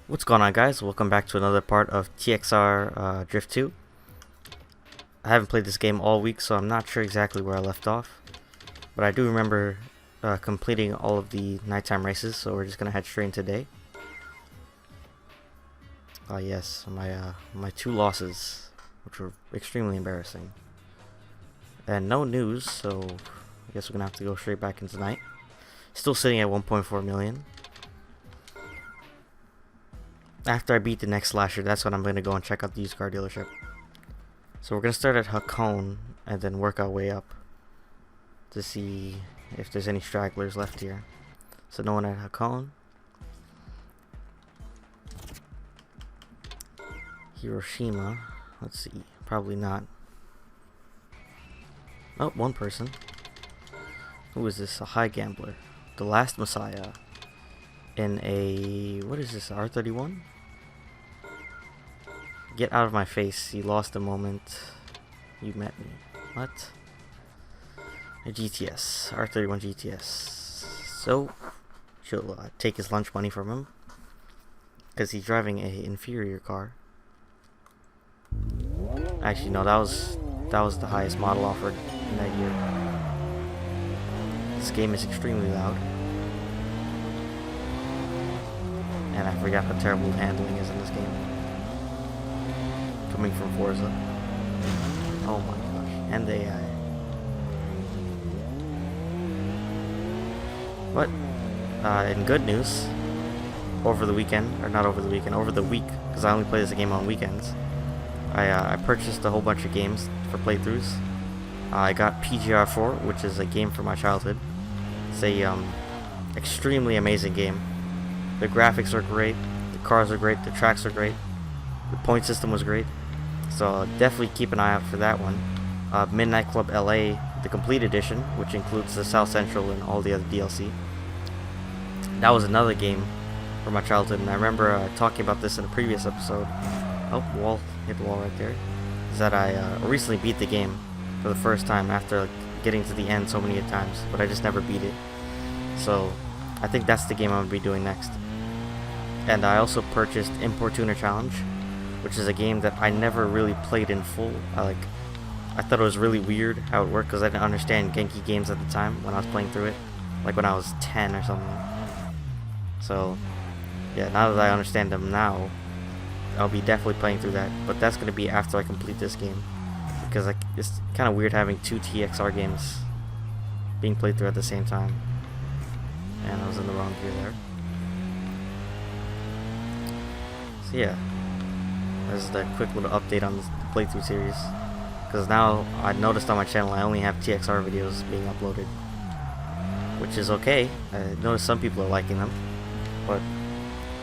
What's going on, guys? Welcome back to another part of TXR Drift 2. I haven't played this game all week, so I'm not sure exactly where I left off, but I do remember completing all of the nighttime races, so we're just gonna head straight in today. Yes, my two losses, which were extremely embarrassing, and no news, so I guess we're gonna have to go straight back into night. Still sitting at 1.4 million. After I beat the next slasher, that's when I'm going to go and check out the used car dealership. So we're going to start at Hakone and then work our way up to see if there's any stragglers left here. So no one at Hakone. Hiroshima. Let's see. Probably not. Oh, one person. Who is this? A high gambler. The Last Messiah. In a... what is this? R31? Get out of my face. You lost a moment. You met me. What? A GTS. R31 GTS. So, she'll take his lunch money from him, because he's driving a inferior car. Actually, no, that was the highest model offered in that year. This game is extremely loud. And I forgot how terrible handling is in this game. Coming from Forza. Oh my gosh. And the AI. But, in good news, over the weekend, or not over the weekend, over the week, because I only play this game on weekends, I purchased a whole bunch of games for playthroughs. I got PGR4, which is a game from my childhood. It's a extremely amazing game. The graphics are great, the cars are great, the tracks are great, the point system was great, so definitely keep an eye out for that one. Midnight Club LA, the complete edition, which includes the South Central and all the other DLC. That was another game from my childhood, and I remember talking about this in a previous episode. Oh, wall, hit the wall right there. Is that I recently beat the game for the first time after getting to the end so many times, but I just never beat it. So I think that's the game I'm going to be doing next. And I also purchased Importuner Challenge, which is a game that I never really played in full. I thought it was really weird how it worked, because I didn't understand Genki games at the time when I was playing through it, like when I was 10 or something. So yeah, now that I understand them now, I'll be definitely playing through that, but that's going to be after I complete this game, because it's kind of weird having two TXR games being played through at the same time. And I was in the wrong gear there. So yeah, this is the quick little update on this playthrough series, because now I noticed on my channel I only have TXR videos being uploaded, which is okay. I noticed some people are liking them, but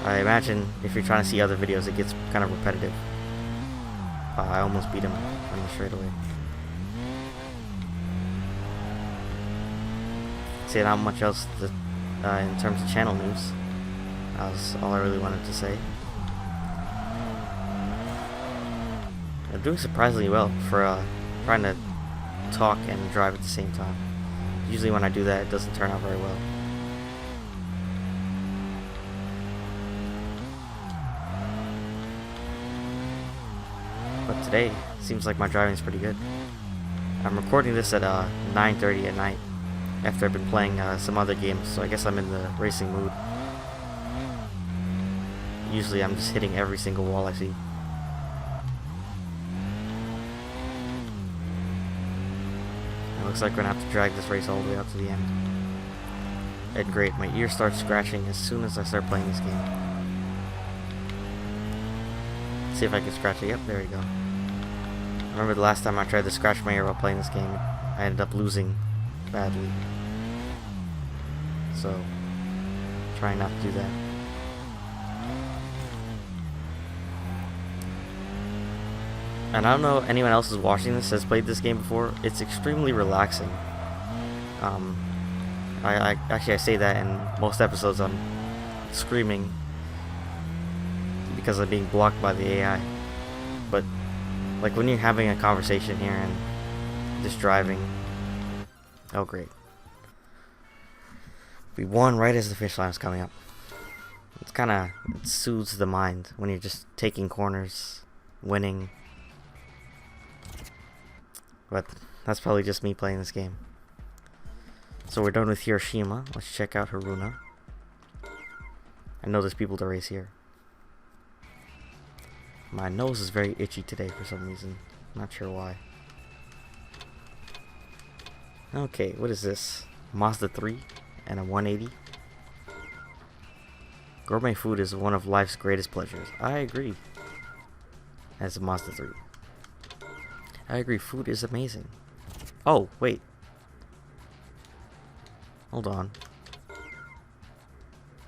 I imagine if you're trying to see other videos it gets kind of repetitive. I almost beat him on the straightaway. See, not much else in terms of channel news. That was all I really wanted to say. I'm doing surprisingly well for trying to talk and drive at the same time. Usually when I do that, it doesn't turn out very well. But today, seems like my driving is pretty good. I'm recording this at 9:30 at night, after I've been playing some other games, so I guess I'm in the racing mood. Usually I'm just hitting every single wall I see. It looks like we're gonna have to drag this race all the way up to the end. And great, my ear starts scratching as soon as I start playing this game. Let's see if I can scratch it. Yep, there we go. I remember the last time I tried to scratch my ear while playing this game, I ended up losing badly. So, trying not to do that. And I don't know if anyone else is watching this has played this game before. It's extremely relaxing. I say that in most episodes I'm screaming because I'm being blocked by the AI. But like when you're having a conversation here and just driving, oh great. We won right as the finish line was coming up. It's kind of, it soothes the mind when you're just taking corners, winning. But that's probably just me playing this game. So we're done with Hiroshima. Let's check out Haruna. I know there's people to race here. My nose is very itchy today for some reason. Not sure why. Okay, what is this? Mazda 3 and a 180. Gourmet food is one of life's greatest pleasures. I agree. As a Mazda 3. I agree, food is amazing. Oh, wait. Hold on.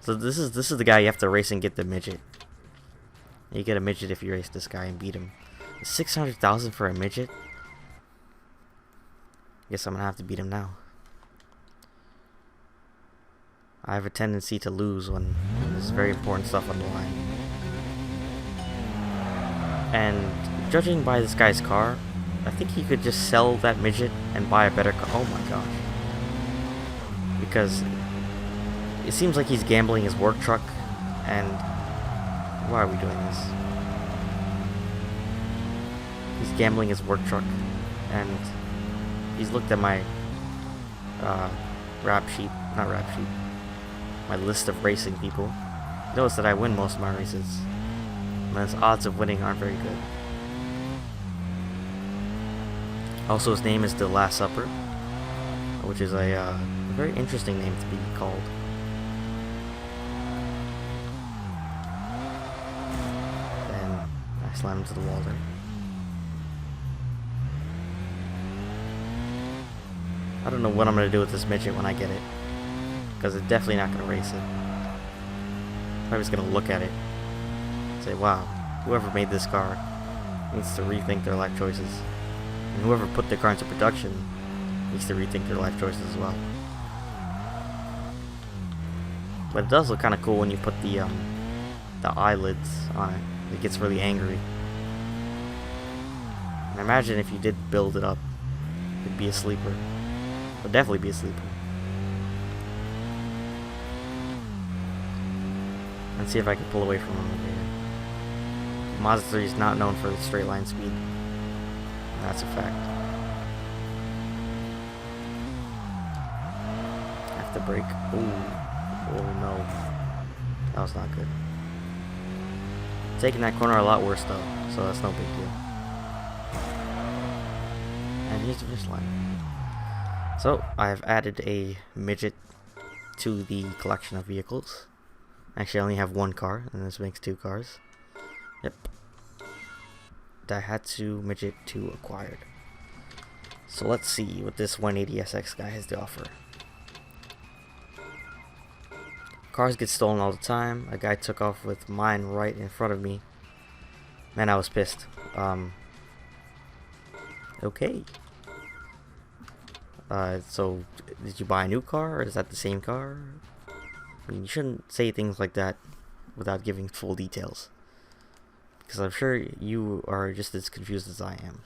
So this is the guy you have to race and get the midget. You get a midget if you race this guy and beat him. 600,000 for a midget? Guess I'm gonna have to beat him now. I have a tendency to lose when there's very important stuff on the line. And judging by this guy's car, I think he could just sell that midget and buy a better car. Oh my gosh. Because it seems like he's gambling his work truck, and why are we doing this? He's gambling his work truck, and he's looked at my my list of racing people. Notice that I win most of my races, and his odds of winning aren't very good. Also, his name is The Last Supper, which is a very interesting name to be called. And I slammed into the wall there. I don't know what I'm going to do with this midget when I get it, because it's definitely not going to race it. I'm just going to look at it and say, wow, whoever made this car needs to rethink their life choices. And whoever put the car into production needs to rethink their life choices as well. But it does look kind of cool when you put the eyelids on it. It gets really angry. And imagine if you did build it up, it'd be a sleeper. Would definitely be a sleeper. Let's see if I can pull away from him over here. Mazda 3 is not known for its straight line speed. That's a fact. I have to brake. Oh no. That was not good. Taking that corner a lot worse though, so that's no big deal. And here's the finish line. So, I have added a midget to the collection of vehicles. Actually, I only have one car, and this makes two cars. Yep. Daihatsu Midget 2 acquired. So let's see what this 180SX guy has to offer. Cars get stolen all the time. A guy took off with mine right in front of me. Man, I was pissed. Okay. So did you buy a new car, or is that the same car? I mean, you shouldn't say things like that without giving full details, because I'm sure you are just as confused as I am.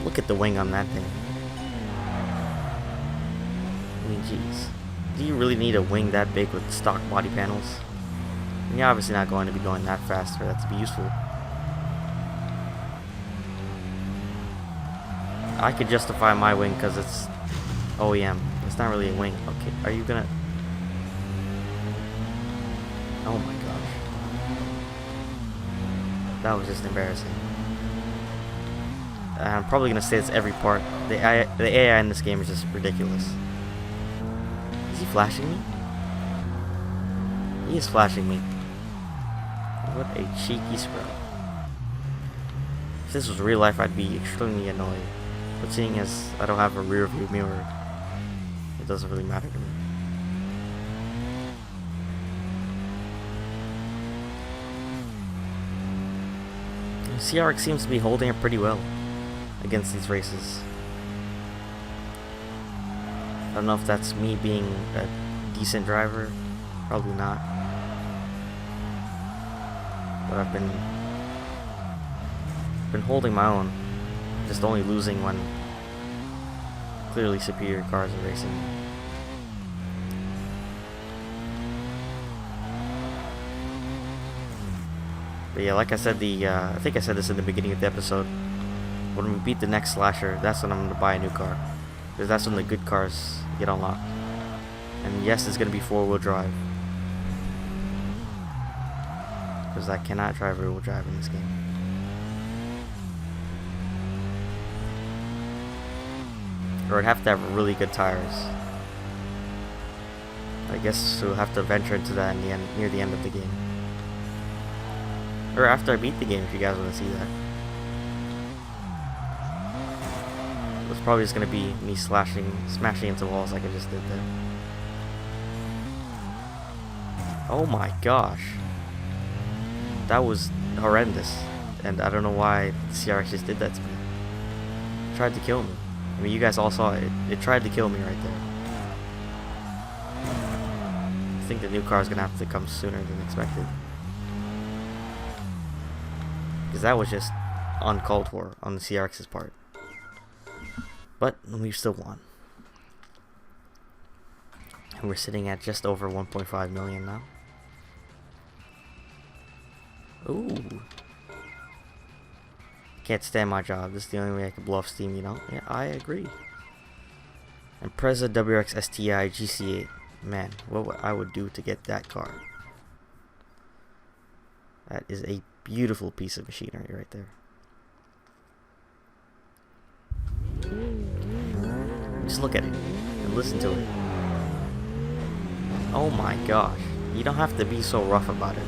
Look at the wing on that thing. I mean, jeez. Do you really need a wing that big with stock body panels? And you're obviously not going to be going that fast for that to be useful. I could justify my wing because it's OEM. It's not really a wing. Okay, are you gonna... Oh my gosh. That was just embarrassing. I'm probably gonna say this every part. The AI in this game is just ridiculous. Is he flashing me? He is flashing me. What a cheeky sprout. If this was real life, I'd be extremely annoyed. But seeing as I don't have a rear view mirror, it doesn't really matter to me. CRX seems to be holding it pretty well against these races. I don't know if that's me being a decent driver, probably not. But I've been holding my own, just only losing when clearly superior cars are racing. But yeah, like I said, I think I said this in the beginning of the episode. When we beat the next slasher, that's when I'm gonna buy a new car, because that's when the good cars get unlocked. And yes, it's gonna be 4-wheel drive, because I cannot drive rear-wheel drive in this game. Or I'd have to have really good tires. I guess we'll have to venture into that in the end, near the end of the game. Or after I beat the game, if you guys want to see that. It's probably just going to be me smashing into walls like I just did there. Oh my gosh. That was horrendous. And I don't know why the CRX just did that to me. It tried to kill me. I mean, you guys all saw it. It tried to kill me right there. I think the new car is going to have to come sooner than expected. Because that was just uncalled for on the CRX's part. But we still won. And we're sitting at just over 1.5 million now. Ooh. Can't stand my job. This is the only way I can blow off steam, you know? Yeah, I agree. Impreza WRX STI GC8. Man, what I would do to get that car. That is a beautiful piece of machinery right there. Just look at it and listen to it. Oh my gosh. You don't have to be so rough about it,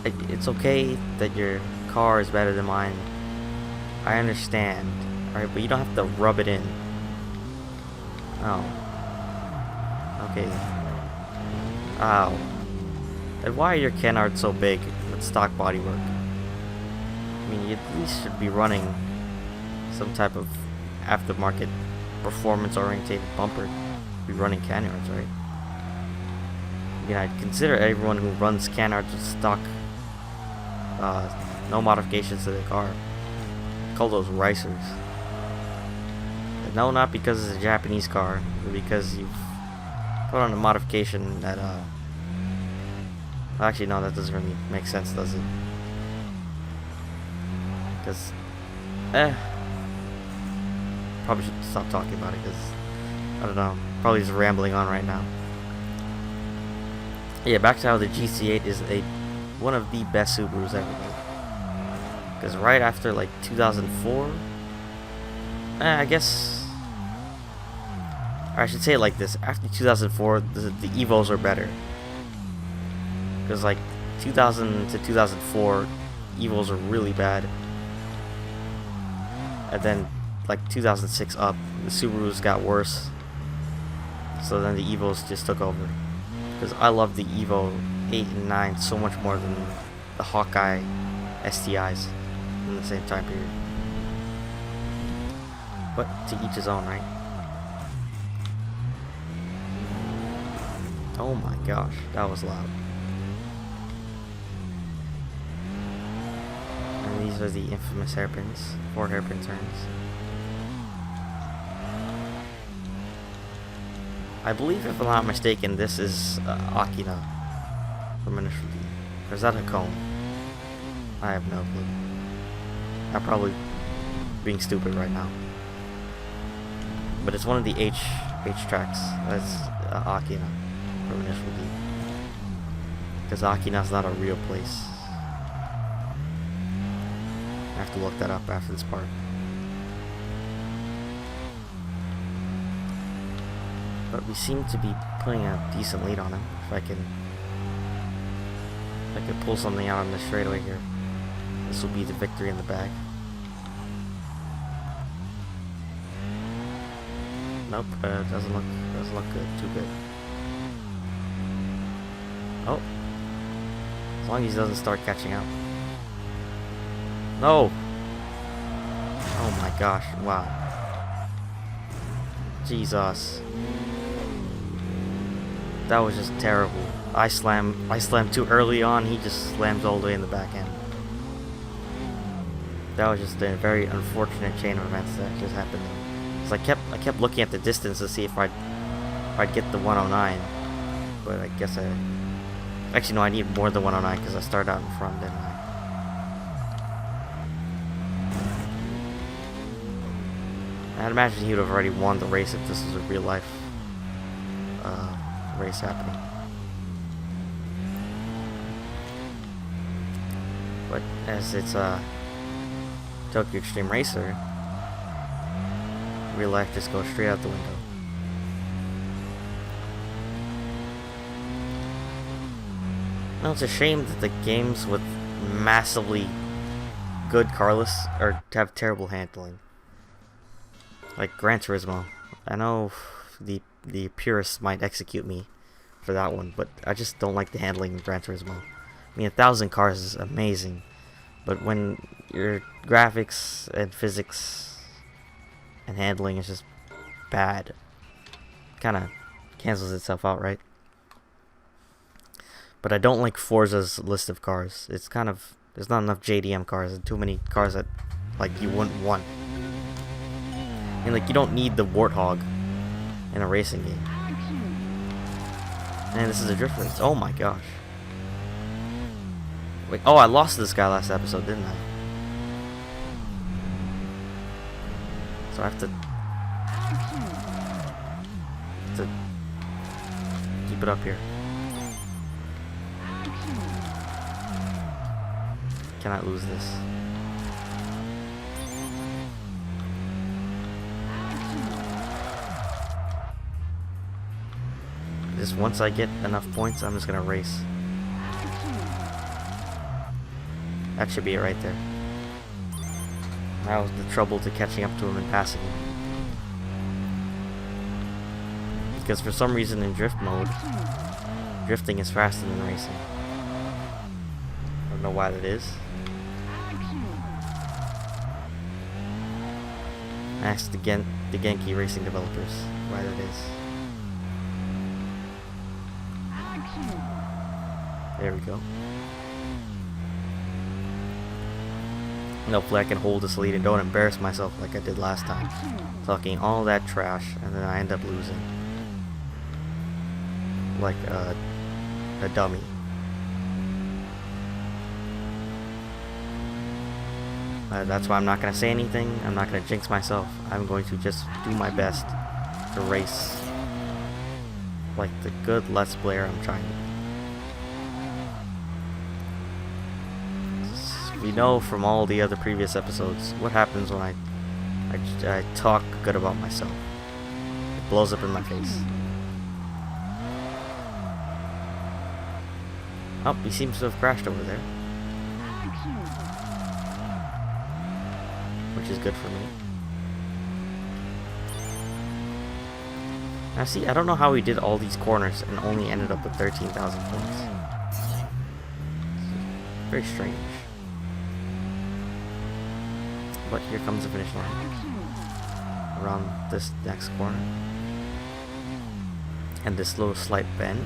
dude. It's okay that your car is better than mine. I understand. Alright, but you don't have to rub it in. Oh. Okay. Ow. And why are your canards so big with stock bodywork? I mean, you at least should be running some type of aftermarket performance-oriented bumper. Be running canards, right? I mean, I'd consider everyone who runs canards with stock, no modifications to their car. Call those ricers. No, not because it's a Japanese car, but because you've put on a modification that, actually, no, that doesn't really make sense, does it? Because, probably should stop talking about it, because, I don't know, probably just rambling on right now. Yeah, back to how the GC8 is one of the best Subarus ever made. Because right after, like, 2004, I guess, or I should say it like this, after 2004, the Evos are better. Because, like, 2000 to 2004, Evos are really bad. And then, like, 2006 up, the Subarus got worse. So then the Evos just took over. Because I love the Evo 8 and 9 so much more than the Hawkeye STIs in the same time period. But to each his own, right? Oh my gosh, that was loud. And these are the infamous hairpins, 4 hairpin turns. I believe, if I'm not mistaken, this is Akina from Initial D. Or is that a cone? I have no clue. I'm probably being stupid right now. But it's one of the H tracks. That's Akina from Initial D. Because Akina's not a real place. I have to look that up after this part. But we seem to be putting a decent lead on him. If I can pull something out on this straightaway here, this will be the victory in the bag. Nope, doesn't look good. Too good. Oh, as long as he doesn't start catching up. No. Oh my gosh! Wow. Jesus. That was just terrible. I slammed too early on. He just slammed all the way in the back end. That was just a very unfortunate chain of events that just happened. Cause I kept looking at the distance to see if I'd get the 109, but I guess I Actually, no, I need more than 109 because I started out in front, didn't I? I'd imagine he would have already won the race if this was a real life race happening. But as it's a Tokyo Xtreme Racer, real life just goes straight out the window. Now it's a shame that the games with massively good carless have terrible handling. Like Gran Turismo. I know the purists might execute me for that one, but I just don't like the handling in Gran Turismo. I mean, 1,000 cars is amazing, but when your graphics and physics and handling is just bad, kind of cancels itself out, right? But I don't like Forza's list of cars. It's kind of, there's not enough JDM cars and too many cars that like you wouldn't want. And like you don't need the Warthog in a racing game. Man, this is a drift race. Oh my gosh. Wait, oh, I lost this guy last episode, didn't I? So I have to keep it up here. Cannot lose this. Just once I get enough points, I'm just gonna race. That should be it right there. That was the trouble to catching up to him and passing him. Because for some reason in drift mode, drifting is faster than racing. I don't know why that is. Ask the Genki Racing developers why that is. There we go. And hopefully I can hold this lead and don't embarrass myself like I did last time. Talking all that trash and then I end up losing. Like a dummy. That's why I'm not going to say anything. I'm not going to jinx myself. I'm going to just do my best to race like the good Let's Player I'm trying to be. We know from all the other previous episodes what happens when I talk good about myself. It blows up in my face. Oh, he seems to have crashed over there. Which is good for me. Now see, I don't know how he did all these corners and only ended up with 13,000 points. Very strange. But here comes the finish line. Around this next corner. And this little slight bend.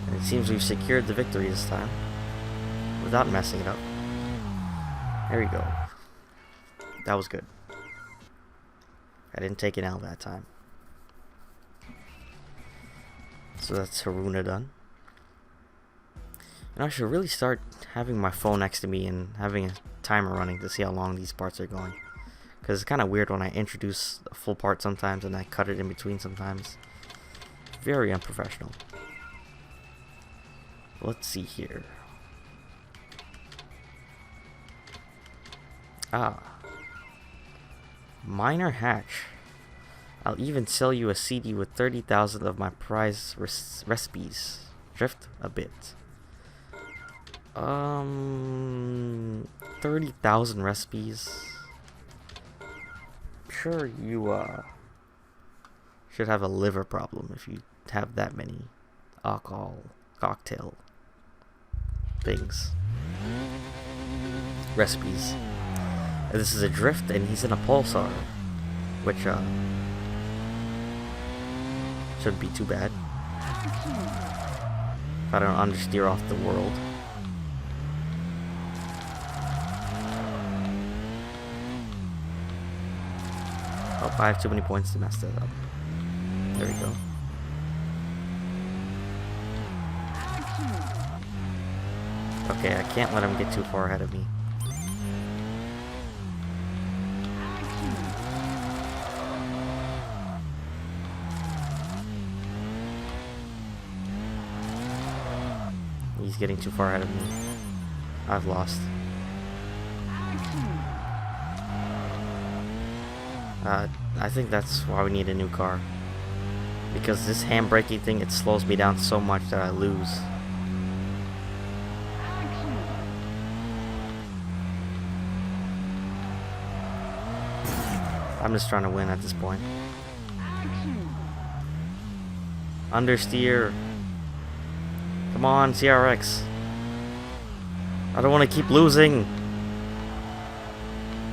And it seems we've secured the victory this time. Without messing it up. There we go. That was good. I didn't take an L that time. So that's Haruna done. And I should really start having my phone next to me and having a timer running to see how long these parts are going. Because it's kind of weird when I introduce a full part sometimes and I cut it in between sometimes. Very unprofessional. Let's see here. Ah. Minor hatch. I'll even sell you a CD with 30,000 of my prize recipes. Drift a bit. 30,000 recipes. Sure, you should have a liver problem if you have that many alcohol cocktail things. Recipes. This is a drift and he's in a Pulsar, which shouldn't be too bad if I don't understeer off the world. Oh, I have too many points to mess that up. There we go. Okay, I can't let him get too far ahead of me. He's getting too far ahead of me. I've lost. I think that's why we need a new car. Because this handbraking thing, it slows me down so much that I lose. I'm just trying to win at this point. Understeer. Come on, CRX. I don't want to keep losing.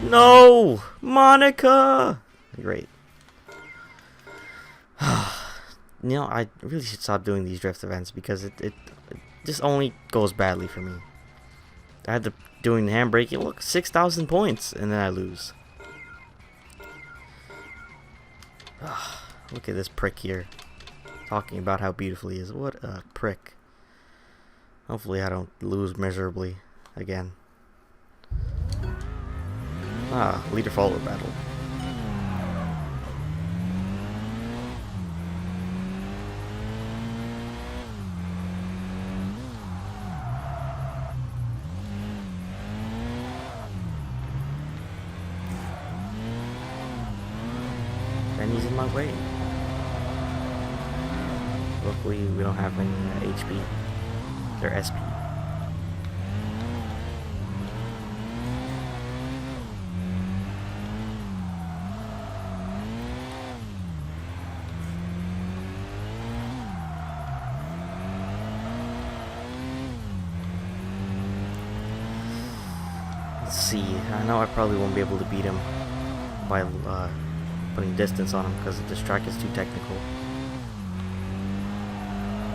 No! Monica! Great. You know, I really should stop doing these drift events because it just only goes badly for me. I had to doing the handbraking. Look, 6,000 points, and then I lose. Look at this prick here. Talking about how beautiful he is. What a prick. Hopefully I don't lose miserably again. Leader follower battle. And he's in my way. Luckily we don't have any HP. They're SP. Let's see. I know I probably won't be able to beat him by putting distance on him because this track is too technical.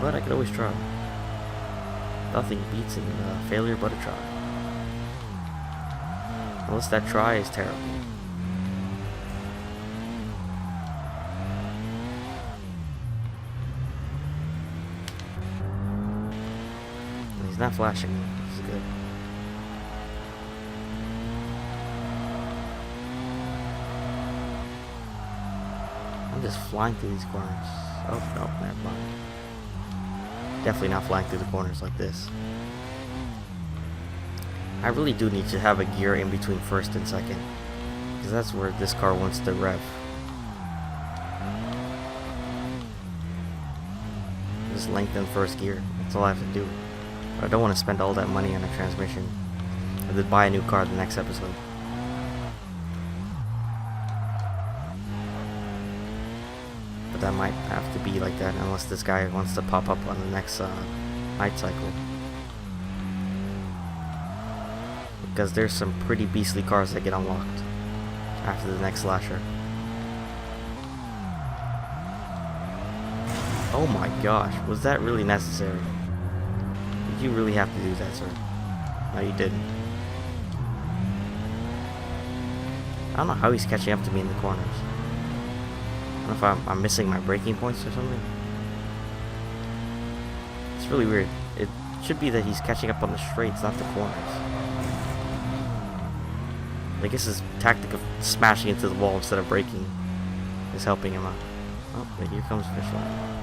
But I could always try. Nothing beats in failure but a try. Unless that try is terrible. He's not flashing me. This is good. I'm just flying through these corners. Oh, no, never mind. Definitely not flying through the corners like this. I really do need to have a gear in between first and second, because that's where this car wants to rev. Just lengthen first gear. That's all I have to do. But I don't want to spend all that money on a transmission. I did buy a new car the next episode. But that might have to be like that unless this guy wants to pop up on the next night cycle. Because there's some pretty beastly cars that get unlocked after the next slasher. Oh my gosh, was that really necessary? Did you really have to do that, sir? No, you didn't. I don't know how he's catching up to me in the corners. I don't know if I'm missing my braking points or something. It's really weird. It should be that he's catching up on the straights, not the corners. I guess his tactic of smashing into the wall instead of braking is helping him out. Oh, wait, here comes finish line.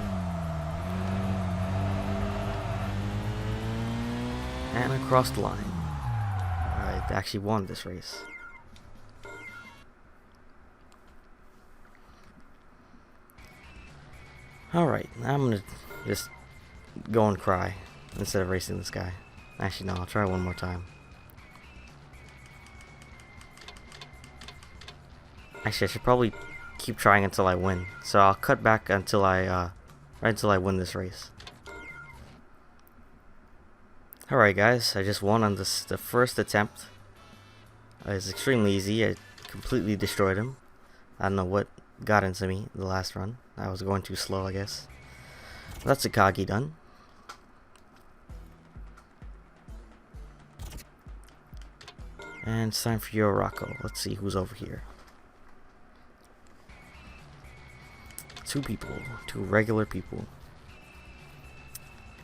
And across the line. I actually won this race. Alright, now I'm gonna just go and cry instead of racing this guy. Actually, no, I'll try one more time. Actually, I should probably keep trying until I win. So I'll cut back until right until I win this race. Alright guys, I just won on the first attempt. It's extremely easy. I completely destroyed him. I don't know what got into me the last run. I was going too slow, I guess. That's Akagi done. And it's time for your Rocco. Let's see who's over here. Two people. Two regular people.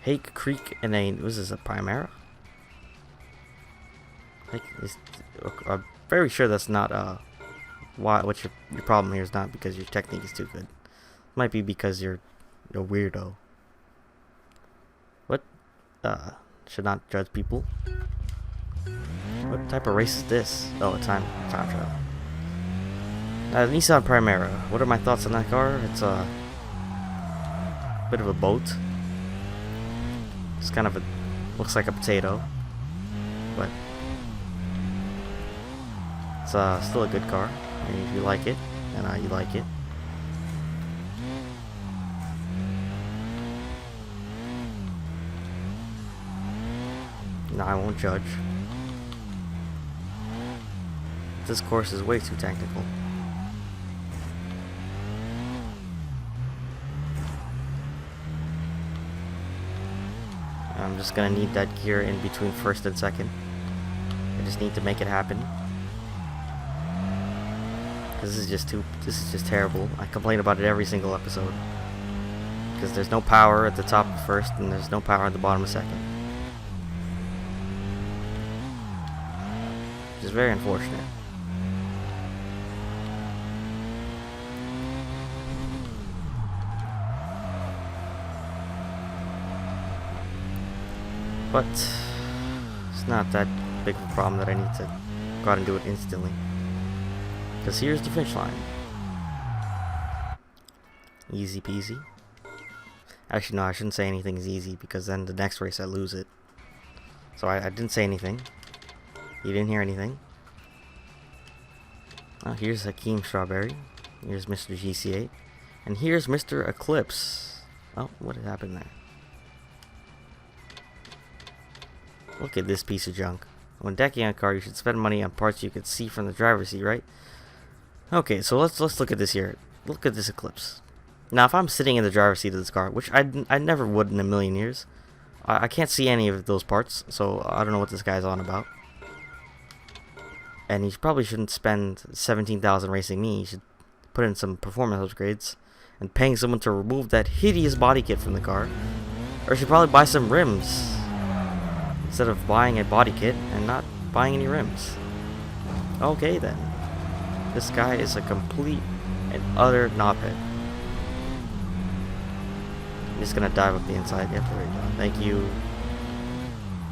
Hake Creek and a... Was this a Primera? I'm very sure that's not what your problem here is not because your technique is too good. It might be because you're a weirdo. What? Should not judge people. What type of race is this? Oh, a time trial. Nissan Primera. What are my thoughts on that car? It's a bit of a boat. It's kind of looks like a potato, but it's still a good car. I mean, if you like it, and you like it. No, I won't judge. This course is way too technical. I'm just gonna need that gear in between first and second. I just need to make it happen. This is just terrible. I complain about it every single episode. Because there's no power at the top of first and there's no power at the bottom of second. Which is very unfortunate. But it's not that big of a problem that I need to go out and do it instantly. Because here's the finish line. Easy peasy. Actually, no, I shouldn't say anything's easy because then the next race I lose it. So I didn't say anything. You didn't hear anything. Oh, here's Hakeem Strawberry. Here's Mr. GC8. And here's Mr. Eclipse. Oh, what happened there? Look at this piece of junk. When decking a car, you should spend money on parts you can see from the driver's seat, right? Okay, so let's look at this here. Look at this Eclipse. Now, if I'm sitting in the driver's seat of this car, which I never would in a million years, I can't see any of those parts, so I don't know what this guy's on about. And he probably shouldn't spend 17,000 racing me. He should put in some performance upgrades and paying someone to remove that hideous body kit from the car. Or he should probably buy some rims instead of buying a body kit and not buying any rims. Okay then. This guy is a complete and utter knobhead. I'm just gonna dive up the inside. Yep, there we go. Thank you.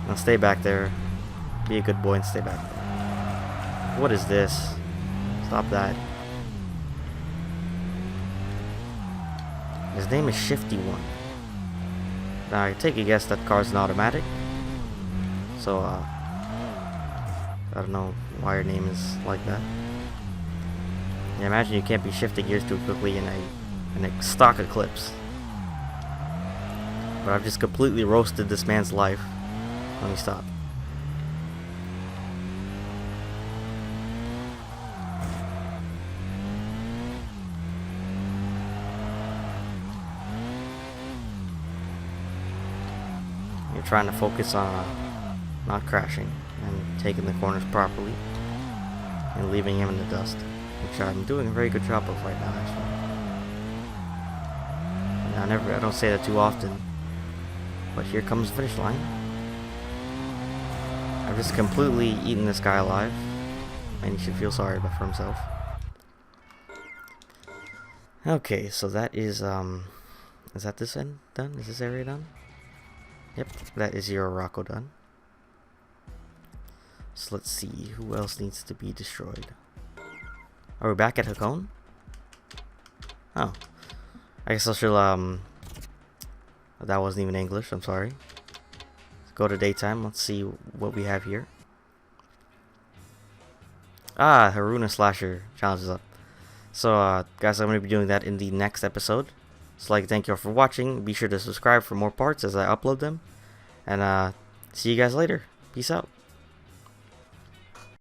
Now stay back there. Be a good boy and stay back there. What is this? Stop that. His name is Shifty One. Now I take a guess that car's an automatic. So I don't know why your name is like that. Yeah, imagine you can't be shifting gears too quickly in a stock Eclipse. But I've just completely roasted this man's life. Let me stop. You're trying to focus on not crashing and taking the corners properly and leaving him in the dust, which I'm doing a very good job of right now, actually. I don't say that too often, but here comes the finish line. I've just completely eaten this guy alive, and he should feel sorry for himself. Okay, so that is that this end done? Is this area done? Yep, that is Zero Rocco done. So let's see, who else needs to be destroyed? Are we back at Hakone? Oh. I guess I should, that wasn't even English, I'm sorry. Let's go to daytime, let's see what we have here. Ah, Haruna Slasher challenge is up. So, guys, I'm going to be doing that in the next episode. So, thank you all for watching. Be sure to subscribe for more parts as I upload them. And, see you guys later. Peace out.